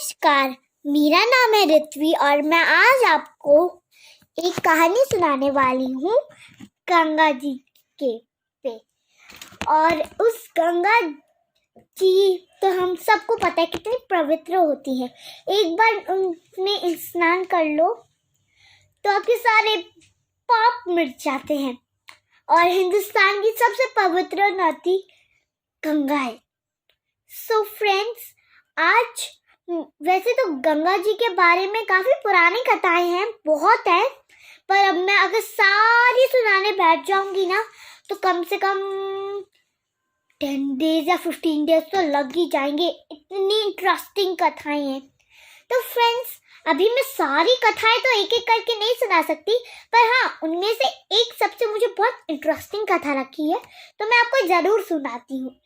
नमस्कार, मेरा नाम है ऋत्वी और मैं आज आपको एक कहानी सुनाने वाली हूँ गंगा जी के पे। और उस गंगा जी तो हम सबको पता है कितनी पवित्र होती है। एक बार उनमें स्नान कर लो तो आपके सारे पाप मिट जाते हैं। और हिंदुस्तान की सबसे पवित्र नदी गंगा है। सो फ्रेंड्स, आज वैसे तो गंगा जी के बारे में काफी पुरानी कथाएं हैं, बहुत है, पर अब मैं अगर सारी सुनाने बैठ जाऊंगी ना तो कम से कम 10 days या 15 days तो लग ही जाएंगे। इतनी इंटरेस्टिंग कथाएं हैं। तो फ्रेंड्स, अभी मैं सारी कथाएं तो एक एक करके नहीं सुना सकती, पर हाँ, उनमें से एक सबसे मुझे बहुत इंटरेस्टिंग कथा रखी है तो मैं आपको जरूर सुनाती हूँ।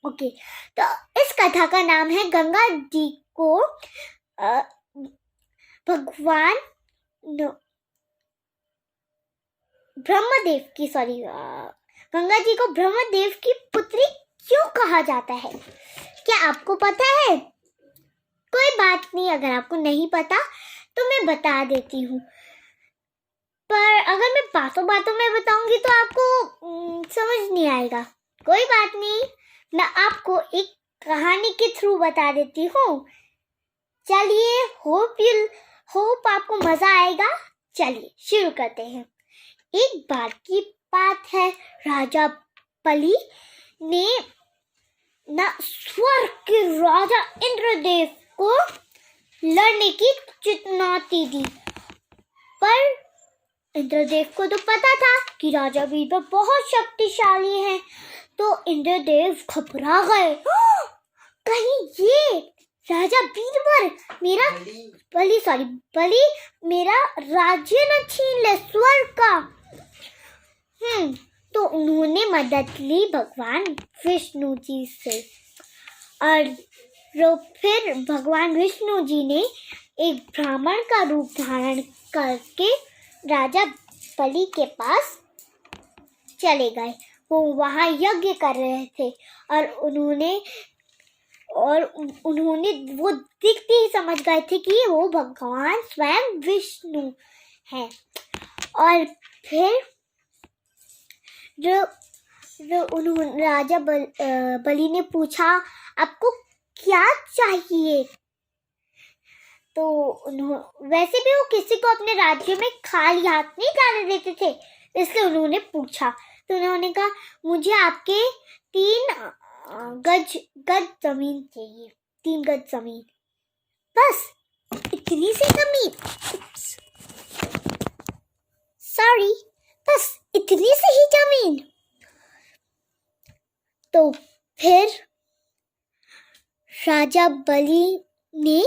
ओके, तो इस कथा का नाम है गंगा जी को भगवान ब्रह्मदेव की गंगा जी को ब्रह्मदेव की पुत्री क्यों कहा जाता है? क्या आपको पता है? कोई बात नहीं, अगर आपको नहीं पता तो मैं बता देती हूँ, पर अगर मैं बातों बातों में बताऊंगी तो आपको समझ नहीं आएगा। कोई बात नहीं, मैं आपको एक कहानी के थ्रू बता देती हूँ। चलिए, होप आपको मजा आएगा। चलिए शुरू करते हैं। एक बार की बात है, राजा बलि ने स्वर्ग के राजा इंद्रदेव को लड़ने की चुनौती दी, पर इंद्रदेव को तो पता था कि राजा बीरबल बहुत शक्तिशाली है, तो इंद्रदेव घबरा गए। कहीं ये राजा बीरबल बलि मेरा राज्य न छीन ले, स्वर्ग का। तो उन्होंने मदद ली भगवान विष्णु जी से, और फिर भगवान विष्णु जी ने एक ब्राह्मण का रूप धारण करके राजा बलि के पास चले गए। वो वहाँ यज्ञ कर रहे थे और उन्होंने वो दिखते ही समझ गए थे कि वो भगवान स्वयं विष्णु हैं। और फिर राजा बलि ने पूछा, आपको क्या चाहिए? तो वैसे भी वो किसी को अपने राज्य में खाली हाथ नहीं जाने देते थे, इसलिए उन्होंने पूछा। तो उन्होंने कहा, मुझे आपके 3 गज जमीन चाहिए, 3 गज जमीन, बस इतनी सी जमीन। सॉरी, बस इतनी सी ही जमीन। तो फिर राजा बलि ने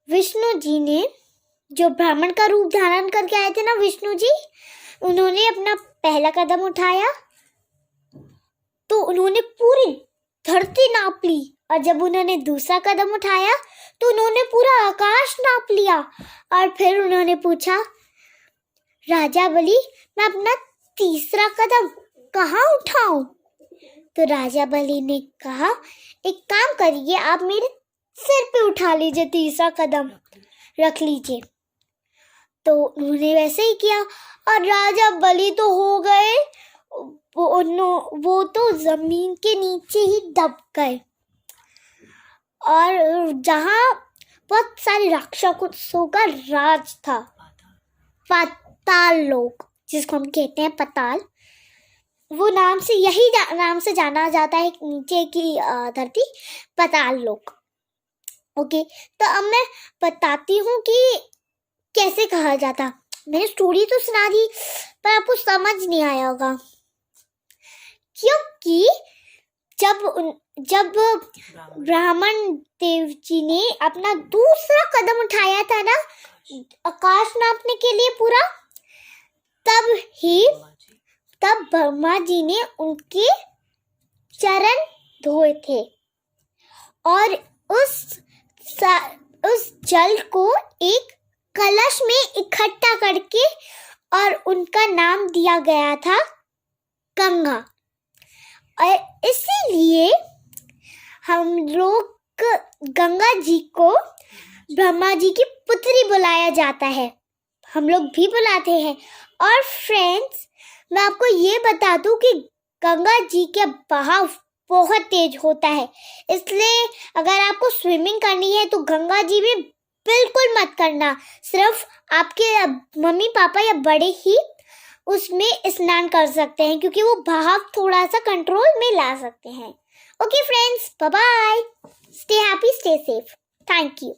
विष्णु जी ने, जो ब्राह्मण का रूप धारण करके आए थे ना विष्णु जी, उन्होंने अपना पहला कदम उठाया तो उन्होंने पूरी धरती नाप ली, और जब उन्होंने दूसरा कदम उठाया तो उन्होंने पूरा आकाश नाप लिया। और फिर उन्होंने पूछा, राजा बलि, मैं अपना तीसरा कदम कहाँ उठाऊं? तो राजा बलि ने कहा, एक काम करिए, आप मेरे सिर पे उठा लीजिए, तीसरा कदम रख लीजिए। तो उन्होंने वैसे ही किया और राजा बलि तो हो गए, वो तो जमीन के नीचे ही दब गए। और जहाँ बहुत सारे राक्षसों का राज था, पाताल लोक, जिसको हम कहते हैं पताल, वो यही नाम से जाना जाता है नीचे की धरती, पाताल लोक। ओके, तो अब मैं बताती हूँ कि कैसे कहा जाता। मैंने स्टोरी तो सुना दी, पर आपको समझ नहीं आया होगा, क्योंकि जब ब्राह्मण देव जी ने अपना दूसरा कदम उठाया था ना आकाश नापने के लिए पूरा, तब ब्रह्मा जी ने उनके चरण धोए थे और उस जल को एक कलश में इकट्ठा करके और उनका नाम दिया गया था गंगा। और इसीलिए हम लोग गंगा जी को ब्रह्मा जी की पुत्री बुलाया जाता है, हम लोग भी बुलाते हैं। और फ्रेंड्स, मैं आपको ये बता दूं कि गंगा जी का बहाव बहुत तेज होता है, इसलिए अगर आपको स्विमिंग करनी है तो गंगा जी में बिल्कुल मत करना। सिर्फ आपके मम्मी पापा या बड़े ही उसमें स्नान कर सकते हैं, क्योंकि वो बहाव थोड़ा सा कंट्रोल में ला सकते हैं। Okay friends, bye bye, stay happy, stay safe, thank you.